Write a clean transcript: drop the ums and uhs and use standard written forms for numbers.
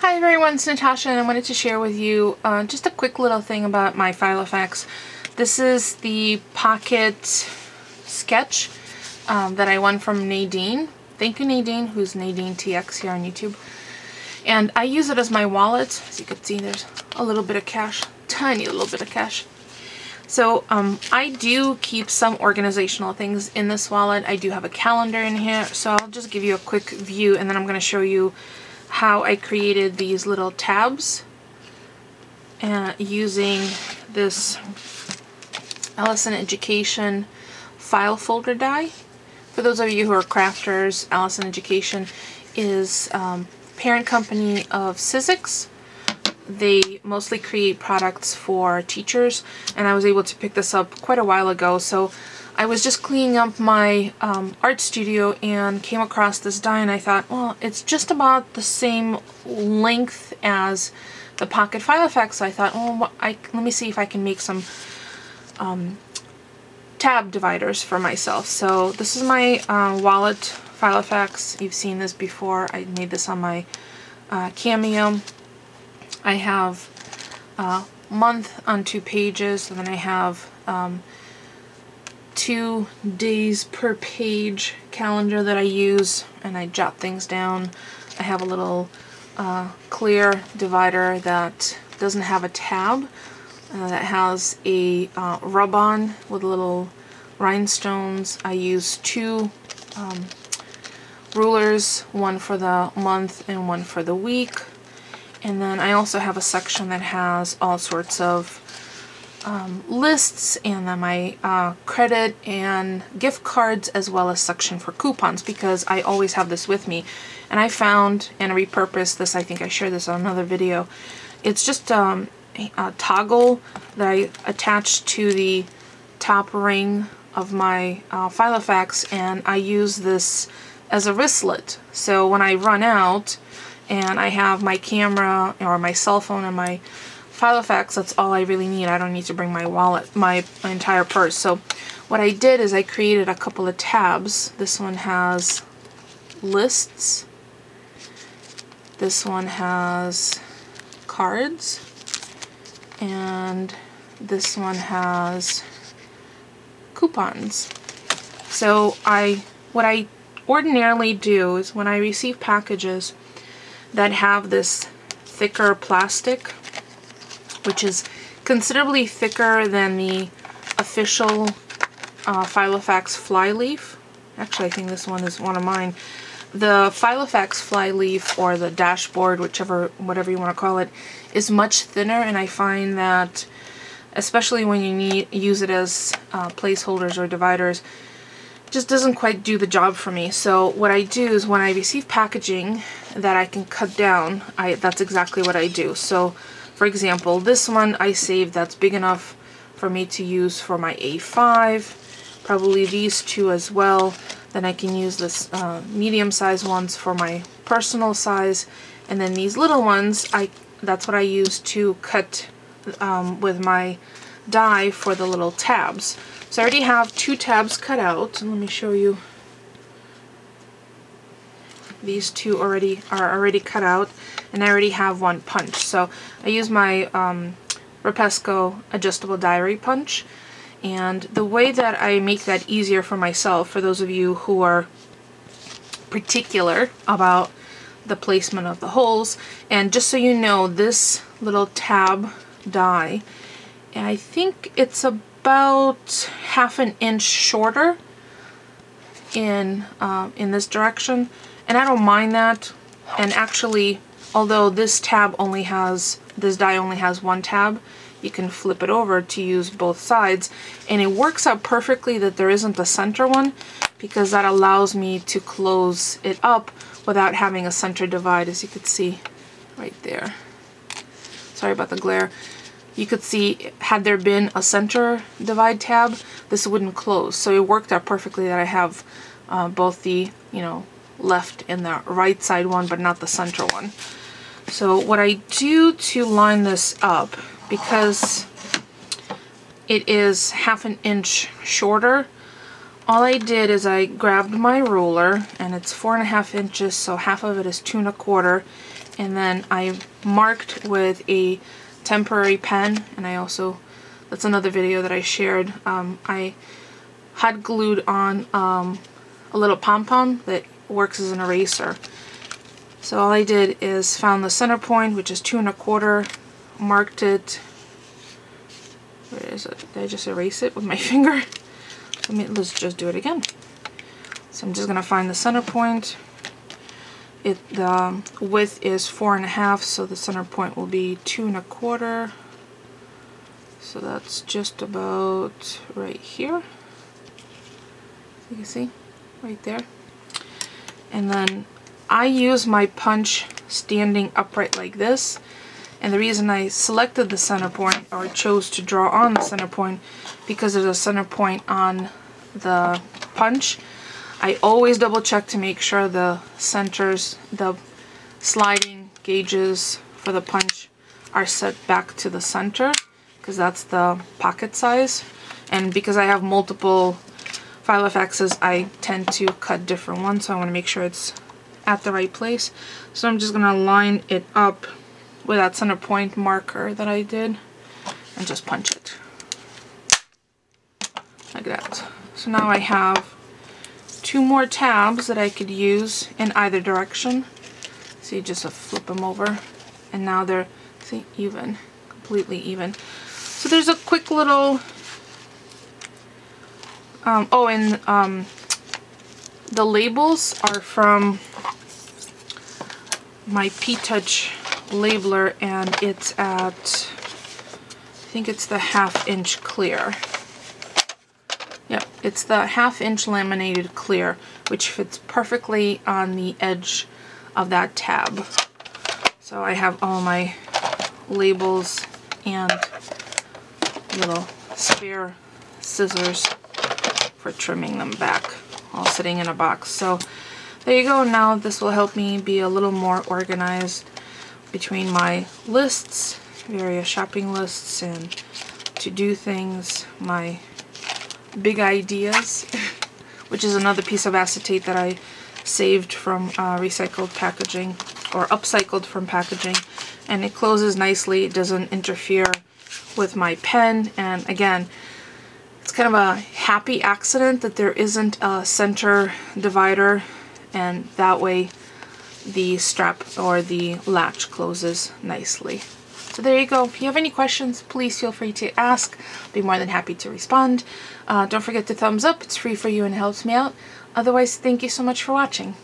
Hi everyone, it's Natasha and I wanted to share with you just a quick little thing about my Filofax. This is the pocket sketch that I won from Nadine. Thank you Nadine, who's Nadine TX here on YouTube. And I use it as my wallet. As you can see, there's a little bit of cash, tiny little bit of cash. So I do keep some organizational things in this wallet. I do have a calendar in here, so I'll just give you a quick view and then I'm going to show you how I created these little tabs using this Ellison Education File Folder Die. For those of you who are crafters, Ellison Education is parent company of Sizzix. They mostly create products for teachers, and I was able to pick this up quite a while ago. So I was just cleaning up my art studio and came across this die, and I thought, well, it's just about the same length as the Pocket Filofax. So I thought, well, let me see if I can make some tab dividers for myself. So this is my wallet Filofax. You've seen this before. I made this on my Cameo. I have a month on 2 pages, and then I have 2 days per page calendar that I use, and I jot things down. I have a little clear divider that doesn't have a tab, that has a rub-on with little rhinestones. I use 2 rulers, one for the month and one for the week. And then I also have a section that has all sorts of lists, and then my credit and gift cards, as well as section for coupons, because I always have this with me. And I found and repurposed this, I think I shared this on another video. It's just a toggle that I attach to the top ring of my Filofax, and I use this as a wristlet. So when I run out and I have my camera or my cell phone and my Filofax, that's all I really need. I don't need to bring my wallet, my entire purse. So what I did is I created a couple of tabs. This one has lists. This one has cards. And this one has coupons. So what I ordinarily do is when I receive packages that have this thicker plastic, which is considerably thicker than the official Filofax flyleaf. Actually, I think this one is one of mine. The Filofax flyleaf, or the dashboard, whatever you want to call it, is much thinner, and I find that, especially when you use it as placeholders or dividers, just doesn't quite do the job for me. So what I do is when I receive packaging that I can cut down, that's exactly what I do. So for example, this one I saved that's big enough for me to use for my A5, probably these 2 as well. Then I can use this medium-sized ones for my personal size, and then these little ones, that's what I use to cut with my die for the little tabs. So I already have 2 tabs cut out, and let me show you. These 2 are already cut out, and I already have 1 punch. So I use my RAPESCO Adjustable Diary Punch, and the way that I make that easier for myself, for those of you who are particular about the placement of the holes, and just so you know, this little tab die, I think it's about ½ an inch shorter in this direction, and I don't mind that. And actually, although this die only has 1 tab, you can flip it over to use both sides, and it works out perfectly that there isn't a center one, because that allows me to close it up without having a center divide, as you could see right there. Sorry about the glare. You could see, had there been a center divide tab, this wouldn't close. So it worked out perfectly that I have both the, left and the right side one, but not the center one. So what I do to line this up, because it is ½ an inch shorter, all I did is I grabbed my ruler, and it's 4½ inches, so half of it is 2¼1/4, and then I marked with a temporary pen, and I also, that's another video that I shared, I hot glued on a little pom-pom that works as an eraser. So all I did is found the center point, which is 2 1/4, marked it. Where is it? Did I just erase it with my finger? Let's just do it again. So I'm just gonna find the center point. The width is 4 1/2, so the center point will be 2 1/4. So that's just about right here. You can see right there. And then I use my punch standing upright like this. And the reason I selected the center point, or chose to draw on the center point, because there's a center point on the punch. I always double check to make sure the centers, the sliding gauges for the punch are set back to the center, because that's the pocket size. And because I have multiple Filofaxes, I tend to cut different ones, so I want to make sure it's at the right place. So I'm just going to line it up with that center point marker that I did and just punch it like that. So now I have 2 more tabs that I could use in either direction. So you just flip them over, and now they're, see, even, completely even. So there's a quick little, the labels are from my P-Touch labeler, and it's at, I think it's the 1/2 inch clear. Yep, it's the 1/2 inch laminated clear, which fits perfectly on the edge of that tab. So I have all my labels and little spare scissors for trimming them back, all sitting in a box. So there you go. Now this will help me be a little more organized between my lists, various shopping lists and to-do things, my big ideas, which is another piece of acetate that I saved from recycled packaging, or upcycled from packaging, and it closes nicely. It doesn't interfere with my pen, and again, it's kind of a happy accident that there isn't a center divider, and that way the strap or the latch closes nicely. So there you go. If you have any questions, please feel free to ask. I'll be more than happy to respond. Don't forget to thumbs up. It's free for you and helps me out. Otherwise, thank you so much for watching.